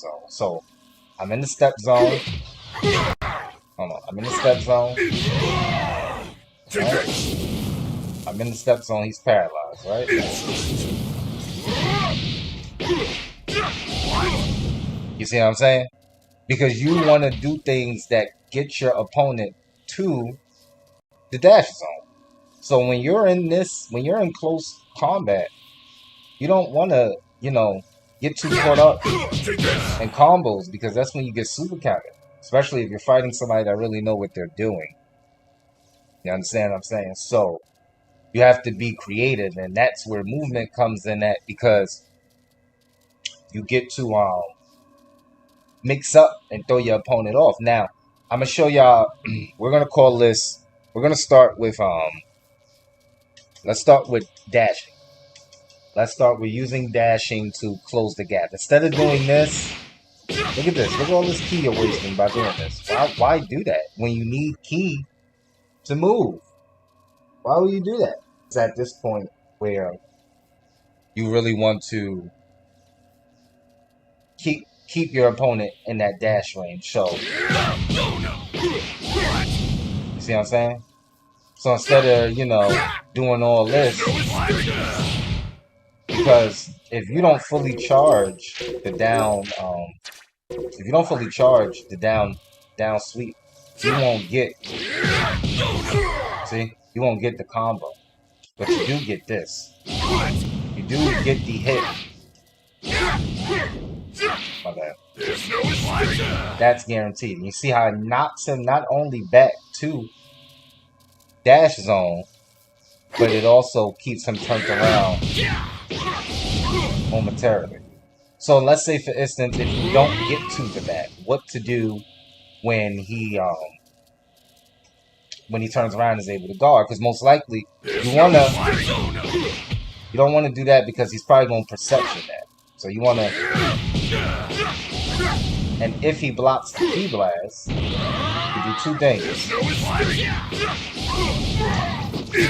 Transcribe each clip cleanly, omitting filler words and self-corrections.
zone. So I'm in the step zone. Hold on. I'm in the step zone. Right? I'm in the step zone. He's paralyzed, right? You see what I'm saying? Because you want to do things that get your opponent to the dash zone. So when you're in close combat, you don't want to, get too caught up in combos because that's when you get super counted. Especially if you're fighting somebody that really know what they're doing. You understand what I'm saying? So you have to be creative, and that's where movement comes in at because you get to mix up and throw your opponent off. Now, I'm gonna show y'all. We're gonna call this. We're gonna start with Let's start with dashing. Let's start with using dashing to close the gap. Instead of doing this, look at this. Look at all this key you're wasting by doing this. Why do that when you need key to move? Why would you do that? It's at this point where you really want to keep your opponent in that dash range. So, you see what I'm saying? So instead of, doing all this, because if you don't fully charge the down, if you don't fully charge the down sweep, you won't get, see, you won't get the combo. But you do get this. You do get the hit. My bad. That's guaranteed. And you see how it knocks him not only back to dash zone, but it also keeps him turned around momentarily. So let's say, for instance, if you don't get to the back, what to do when he turns around and is able to guard? Because most likely you don't want to do that because he's probably going to perception that. So you want to, and if he blocks the key blast, you do two things: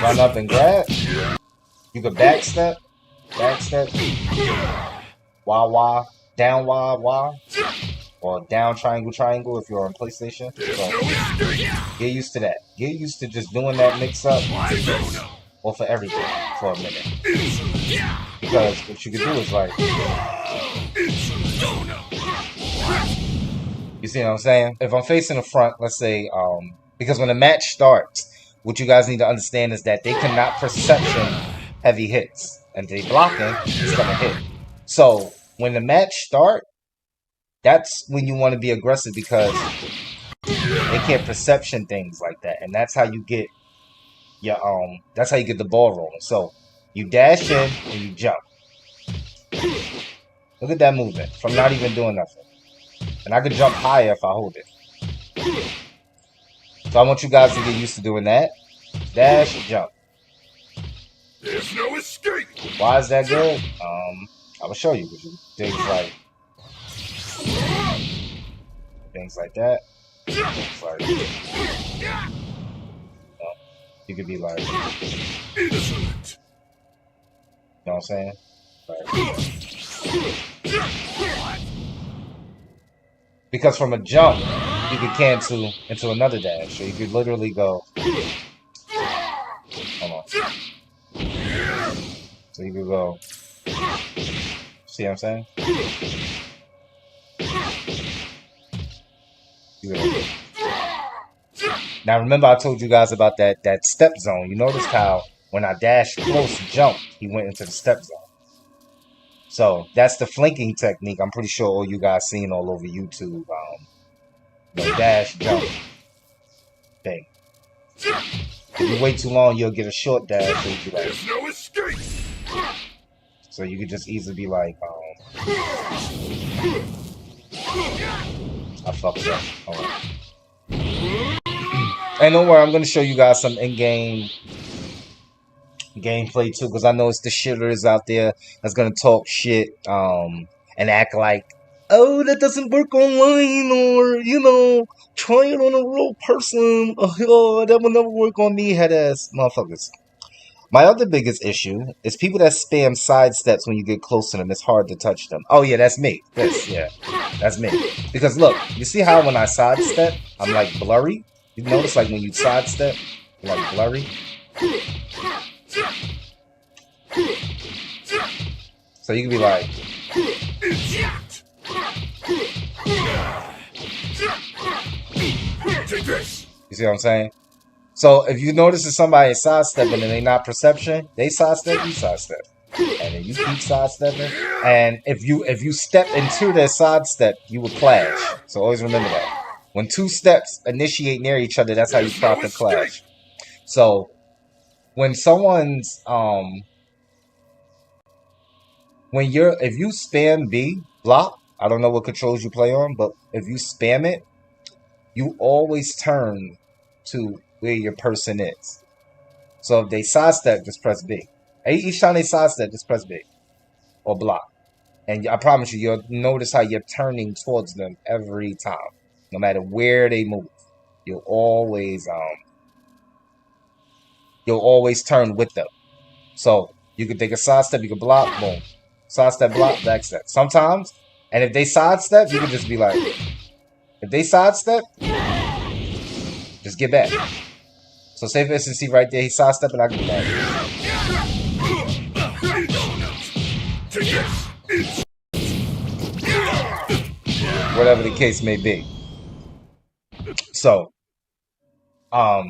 run up and grab. You could backstep, wah, down wah, or down triangle if you're on PlayStation. So get used to that. Get used to just doing that mix up, or for everything for a minute. Because what you can do is like, you see what I'm saying? If I'm facing the front, let's say, because when the match starts, what you guys need to understand is that they cannot perception heavy hits, and they blocking, it's gonna hit. So when the match starts, that's when you want to be aggressive because they can't perception things like that, and that's how you get your that's how you get the ball rolling. So you dash in and you jump. Look at that movement from not even doing nothing, and I could jump higher if I hold it. So I want you guys to get used to doing that. Dash, jump. There's no escape. Why is that good? I will show you. Things like that. Things like you could be like, Insolent. You know what I'm saying? Like, because from a jump, you could cancel into another dash. So you could literally go. Hold on. So you could go. See what I'm saying? Now remember I told you guys about that step zone. You noticed how when I dashed close jump, he went into the step zone. So that's the flanking technique. I'm pretty sure all you guys seen all over YouTube. The dash jump thing. If you wait too long, you'll get a short dash. So you could, There's no escape. So you could just easily be like, I fucked up. Hold on. And don't worry, I'm gonna show you guys some in-game gameplay too, because I know it's the shitters out there that's gonna talk shit and act like, oh, that doesn't work online, or try it on a real person. Oh, that will never work on me, head ass motherfuckers. My other biggest issue is people that spam side steps when you get close to them. It's hard to touch them. Oh yeah, that's me. That's me. Because look, you see how when I sidestep, I'm like blurry? You notice like when you sidestep, you're like blurry? So you can be like, you see what I'm saying? So if you notice that somebody is sidestepping and they not perception, they sidestep, you sidestep. And then you keep sidestepping. And if you step into their sidestep, you will clash. So always remember that. When two steps initiate near each other, that's how you proc the clash. So when someone's if you spam B block, I don't know what controls you play on, but if you spam it, you always turn to where your person is. So if they sidestep, just press B. Each time they sidestep, just press B or block. And I promise you, you'll notice how you're turning towards them every time. No matter where they move. You'll always turn with them. So you can take a sidestep, you can block, boom. Sidestep, block, backstep. Sometimes, and if they sidestep, you can just be like, if they sidestep, just get back. So say for instance, see right there, he sidestepping, I can get back. Whatever the case may be. So we're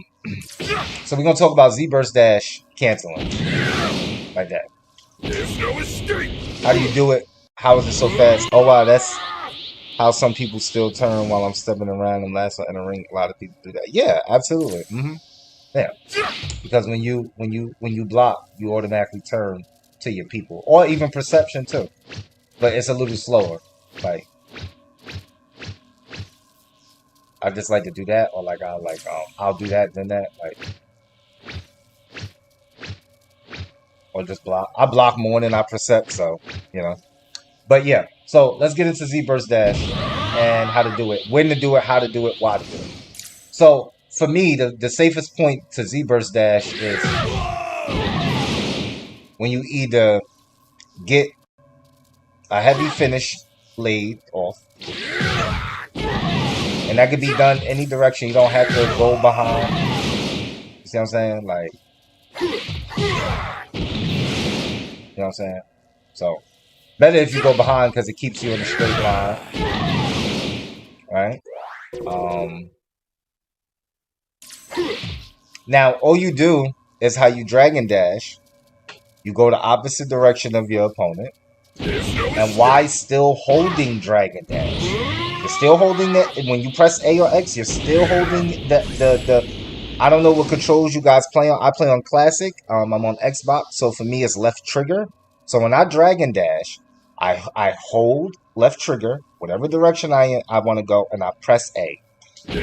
gonna talk about Z-Burst Dash canceling. Like that. There's no escape. How do you do it? How is it so fast? Oh wow, that's how some people still turn while I'm stepping around and last in a ring. A lot of people do that. Yeah, absolutely. Yeah. Because when you block, you automatically turn to your people. Or even perception too. But it's a little slower. Like I just like to do that, or like I'll do that, then that, like, or just block. I block more than I percept, so you know. But yeah, so let's get into Z-Burst Dash and how to do it, when to do it, how to do it, why to do it. So for me, the safest point to Z-Burst Dash is when you either get a heavy finish laid off. And that could be done any direction. You don't have to go behind. You see what I'm saying? Like, you know what I'm saying? So, better if you go behind because it keeps you in a straight line. Right? Now, all you do is how you Dragon Dash. You go the opposite direction of your opponent. And why still holding Dragon Dash? You're still holding it. When you press A or X, you're still holding the I don't know what controls you guys play on. I play on Classic. I'm on Xbox, so for me it's left trigger. So when I Dragon Dash, I hold left trigger, whatever direction I want to go, and I press A.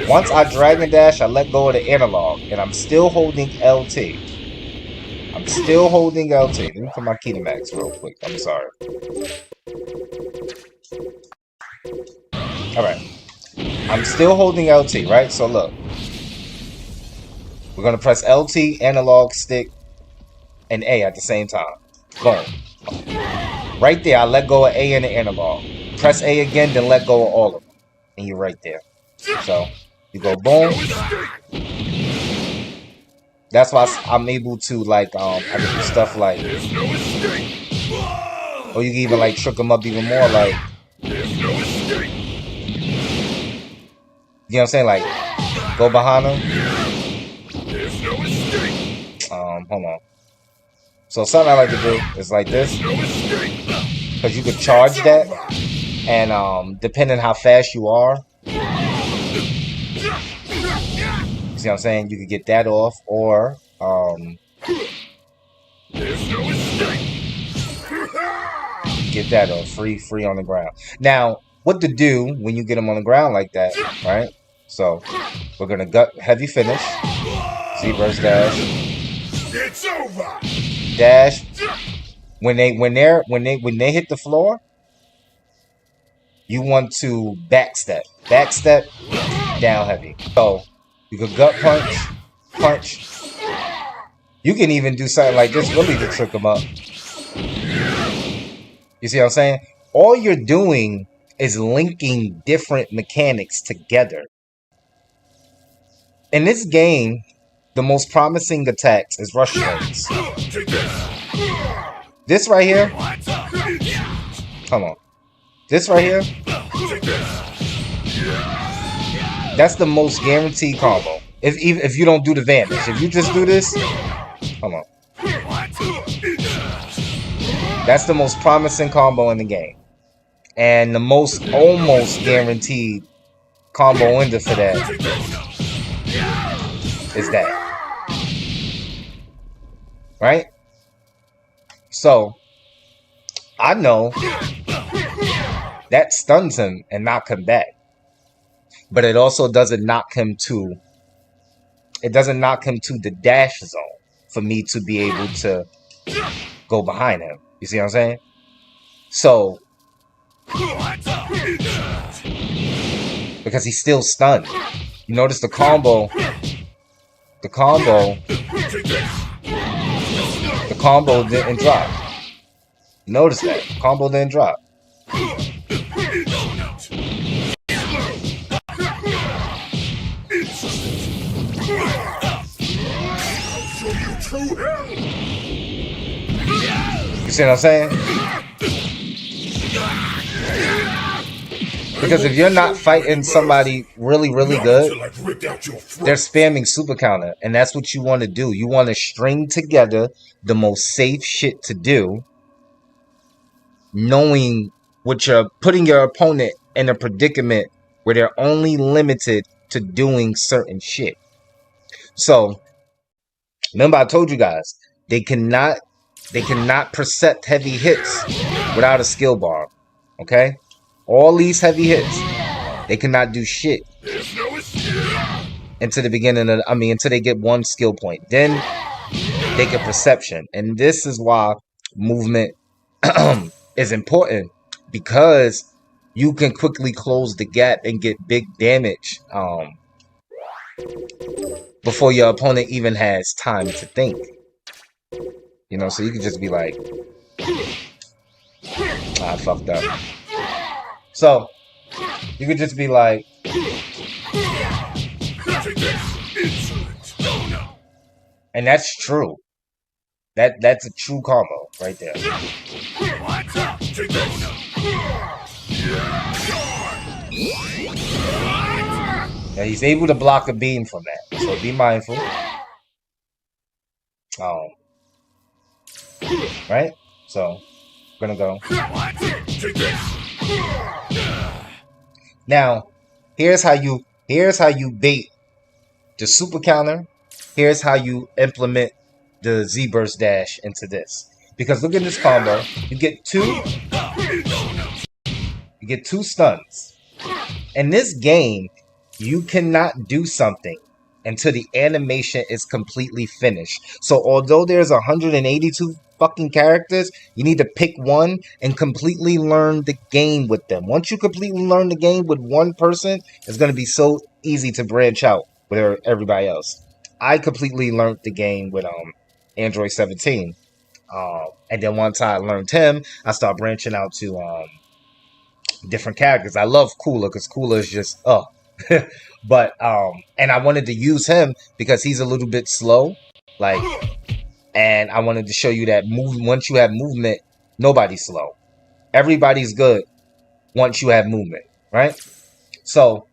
Once I Dragon Dash, I let go of the analog, and I'm still holding LT. I'm still holding LT. Let me put my key to max real quick. I'm sorry. Alright. I'm still holding LT, right? So look. We're going to press LT, analog, stick, and A at the same time. Boom. Right there, I let go of A and the analog. Press A again, then let go of all of them. And you're right there. So, you go boom. That's why I'm able to, like, I can do stuff like... Or you can even, like, trick them up even more, like... You know what I'm saying? Like, go behind them. Hold on. So something I like to do is like this. Because you could charge that. And depending how fast you are. You see what I'm saying? You could get that off. Or get that off. Free on the ground. Now, what to do when you get them on the ground like that, right? So we're gonna gut heavy finish. Z-Burst Dash. It's over. Dash. When they hit the floor, you want to backstep. Backstep, down heavy. So you could gut punch. You can even do something like this really to trick him up. You see what I'm saying? All you're doing is linking different mechanics together. In this game, the most promising attacks is rush strings. This right here, come on. This right here, that's the most guaranteed combo. If you don't do the vanish, if you just do this, come on. That's the most promising combo in the game. And the most almost guaranteed combo ender for that is that. Right? So, I know that stuns him and knock him back. But it also doesn't knock him to the dash zone for me to be able to go behind him. You see what I'm saying? So, because he's still stunned. You notice the combo didn't drop. Notice that. Combo didn't drop. You see what I'm saying? Because if you're not fighting somebody really, really good, they're spamming super counter. And that's what you want to do. You want to string together the most safe shit to do, knowing what you're putting your opponent in a predicament where they're only limited to doing certain shit. So, remember I told you guys, they cannot percept heavy hits without a skill bar. Okay? All these heavy hits, they cannot do shit until the beginning of, until they get one skill point. Then they get perception. And this is why movement is important, because you can quickly close the gap and get big damage before your opponent even has time to think. You know, so you can just be like, I fucked up. So, you could just be like, and that's true. That's a true combo right there. Now he's able to block a beam from that, so be mindful. Right? So, gonna go. Now, here's how you bait the super counter. Here's how you implement the Z-Burst dash into this. Because look at this combo. You get two stuns. In this game, you cannot do something until the animation is completely finished. So although there's 182 fucking characters, you need to pick one and completely learn the game with them. Once you completely learn the game with one person, it's going to be so easy to branch out with everybody else. I completely learned the game with Android 17. And then once I learned him, I started branching out to different characters. I love Cooler because Cooler is just but and I wanted to use him because he's a little bit slow, like, and I wanted to show you that once you have movement, nobody's slow. Everybody's good once you have movement, right? So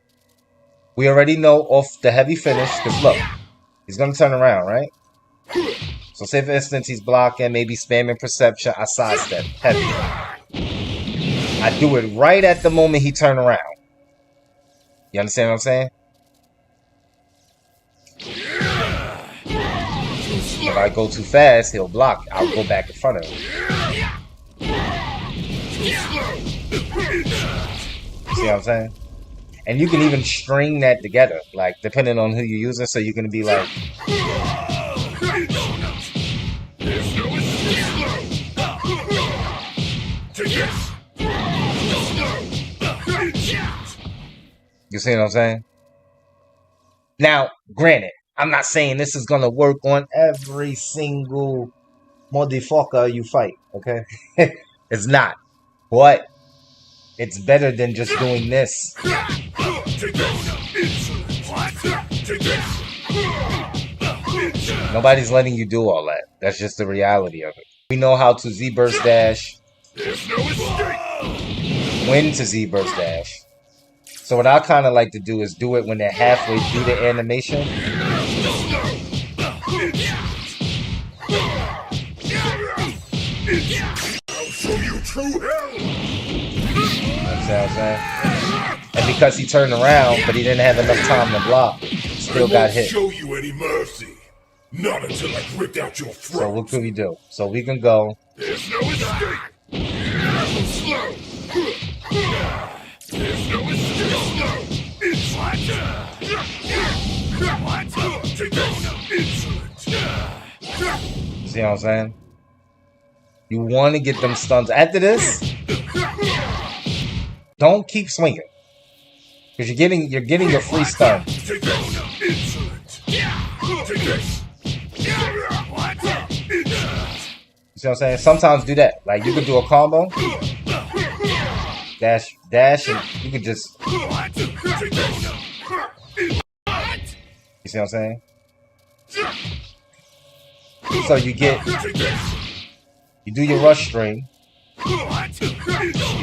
we already know off the heavy finish, because look, he's gonna turn around, right? So say for instance he's blocking, maybe spamming perception, I sidestep heavy. I do it right at the moment he turn around. You understand what I'm saying? If I go too fast, he'll block. I'll go back in front of him. See what I'm saying? And you can even string that together, like depending on who you're using. So you're gonna be like, you see what I'm saying? Now, granted, I'm not saying this is gonna work on every single motherfucker you fight, okay? It's not. But it's better than just doing this. Nobody's letting you do all that. That's just the reality of it. We know how to Z-Burst Dash. When to Z-Burst Dash. So what I kind of like to do is do it when they're halfway through the animation. I'll show you true hell. That's what I'm saying. And because he turned around, but he didn't have enough time to block, still got hit. Show you any mercy. Not until I've ripped out your throat. So what could we do? So we can go. There's no escape. Slow. There's no escape. Slow. Insolent. Take this. Insolent. See what I'm saying? You want to get them stuns. After this, don't keep swinging. Because you're getting your free stun. Take this. Insolent. Take this. You see what I'm saying? Sometimes do that. Like, you could do a combo. Dash, and you could just... You see what I'm saying? So you do your rush string. You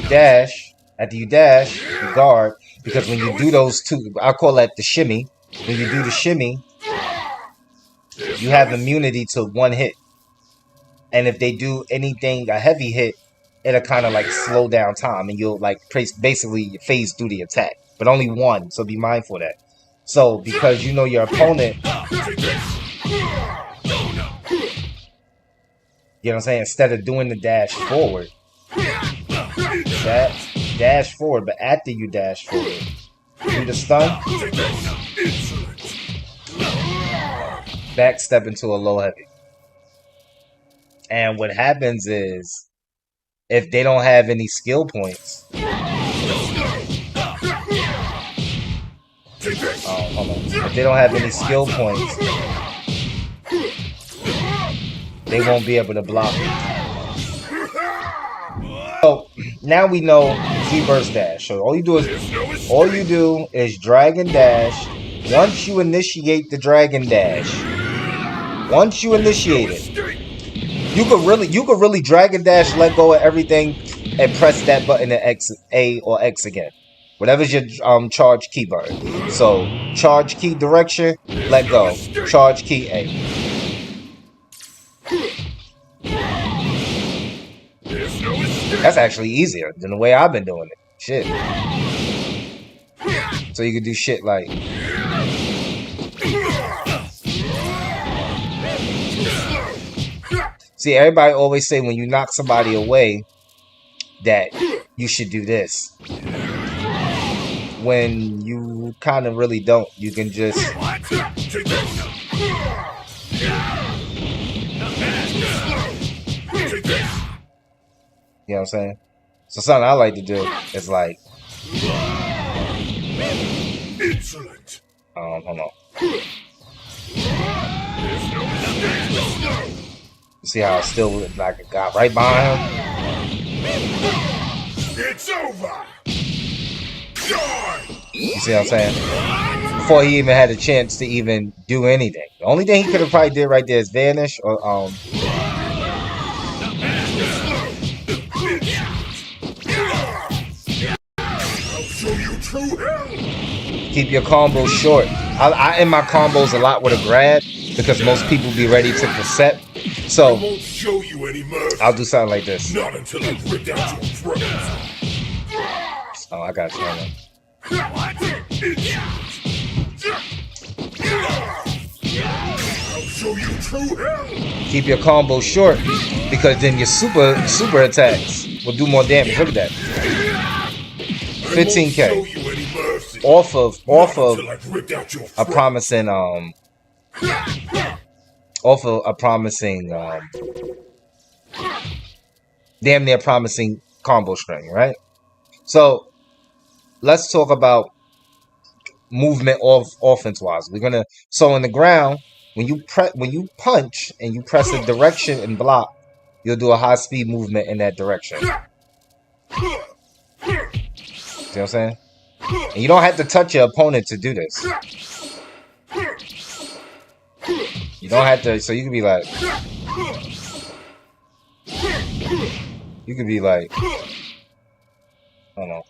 dash. After you dash, you guard. Because when you do those two, I call that the shimmy. When you do the shimmy, you have immunity to one hit. And if they do anything, a heavy hit, it'll kind of like slow down time. And you'll like basically phase through the attack. But only one, so be mindful of that. So, because you know your opponent... You know what I'm saying? Instead of doing the dash forward, dash forward, but after you dash forward, do the stun, back step into a low heavy. And what happens is, if they don't have any skill points, hold on. If they don't have any skill points, they won't be able to block it. So now we know Z-Burst Dash. So all you do is Dragon Dash. Once you initiate the Dragon Dash, you could really Dragon Dash, let go of everything, and press that button to A or X again. Whatever's your charge key button. So charge key direction, let go. Charge key A. That's actually easier than the way I've been doing it. Shit. So you can do shit like... See, everybody always say when you knock somebody away that you should do this. When you kind of really don't. You can just... You know what I'm saying? So something I like to do is like... Insolent. Hold on. You see how I still look like a guy right behind him? It's over. You see what I'm saying? Before he even had a chance to even do anything. The only thing he could have probably did right there is vanish or keep your combos short. I end my combos a lot with a grab because most people be ready to cassette. So I'll do something like this. Not until I ripped out your throat. Oh, I got you. I'll show you true hell. Keep your combo short because then your super attacks will do more damage. Look at that. 15k off of a promising damn near promising combo string, right? So let's talk about movement of offense wise. We're gonna so in the ground when you punch and you press a direction and block, you'll do a high speed movement in that direction. See what I'm saying? And you don't have to touch your opponent to do this. You don't have to. So you can be like, I don't know.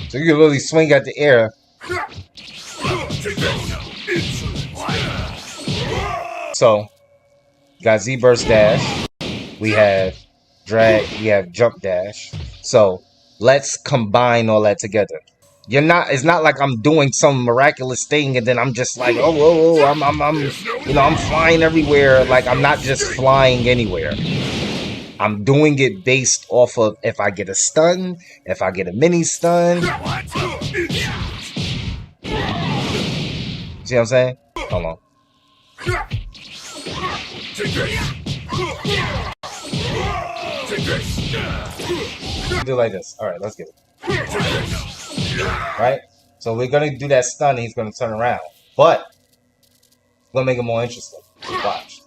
So you can literally swing at the air. So, got Z burst dash. We have drag. We have jump dash. So let's combine all that together. It's not like I'm doing some miraculous thing and then I'm just like, oh, I'm flying everywhere. Like I'm not just flying anywhere. I'm doing it based off of if I get a stun, if I get a mini stun. See what I'm saying? Hold on. Do like this. All right, let's get it. Right? So we're gonna do that stun. And he's gonna turn around, but we're gonna make it more interesting. Watch.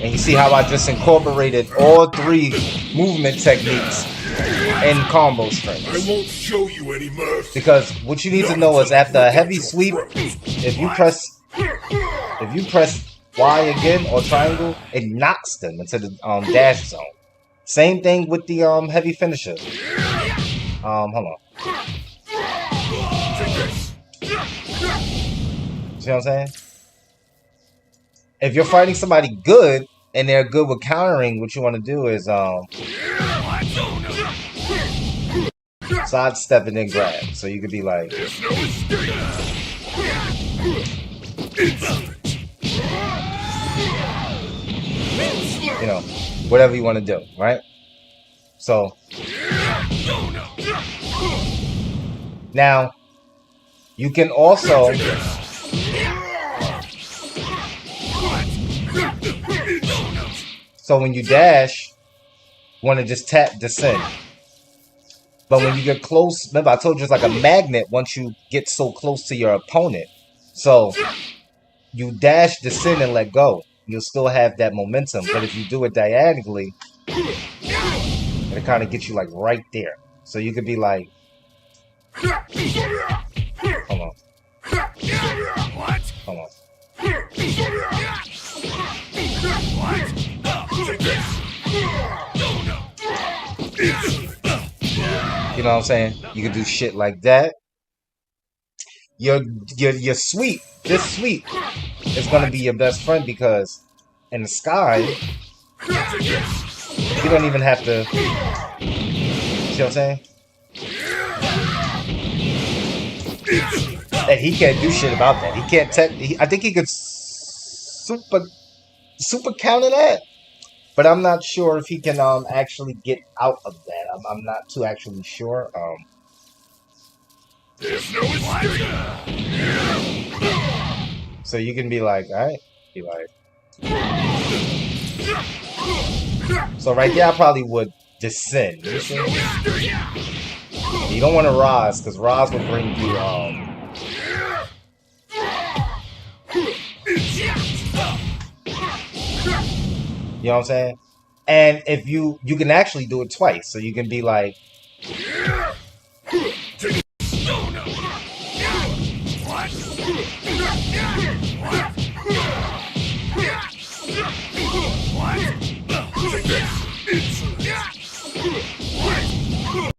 And you see how I just incorporated all three movement techniques in combo strings. I won't show you any mercy. Because what you need to know is after a heavy sweep, if you press Y again or triangle, it knocks them into the dash zone. Same thing with the heavy finisher. Hold on. See what I'm saying? If you're fighting somebody good and they're good with countering, what you want to do is sidestep and then grab. So you could be like, you know, whatever you want to do, right? So now you can also so when you dash, want to just tap descend. But when you get close, remember I told you it's like a magnet once you get so close to your opponent. So you dash, descend, and let go. You'll still have that momentum. But if you do it diagonally, it kind of gets you like right there. So you could be like, hold on. Hold on. You know what I'm saying? You can do shit like that. Your sweep, this sweep is gonna be your best friend because in the sky, you don't even have to. See what I'm saying? And he can't do shit about that. He can't I think he could super counter that. But I'm not sure if he can actually get out of that. I'm not too actually sure. So you can be like, all right, be like. So right there, I probably would descend. You don't want to rise because rise will bring you you know what I'm saying? And if you can actually do it twice. So you can be like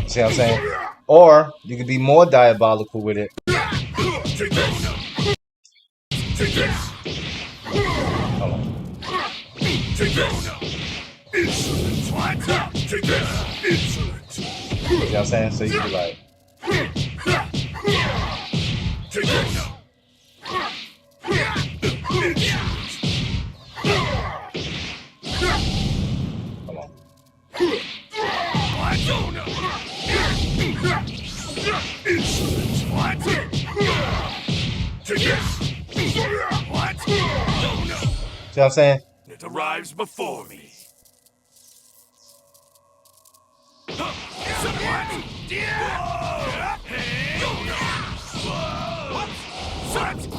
see what I'm saying? Or you could be more diabolical with it. Hold on. You know what I'm saying? So you can be like hold on. Insolent. What? Take this. What? Oh no. See what I'm saying? It arrives before me. What? What?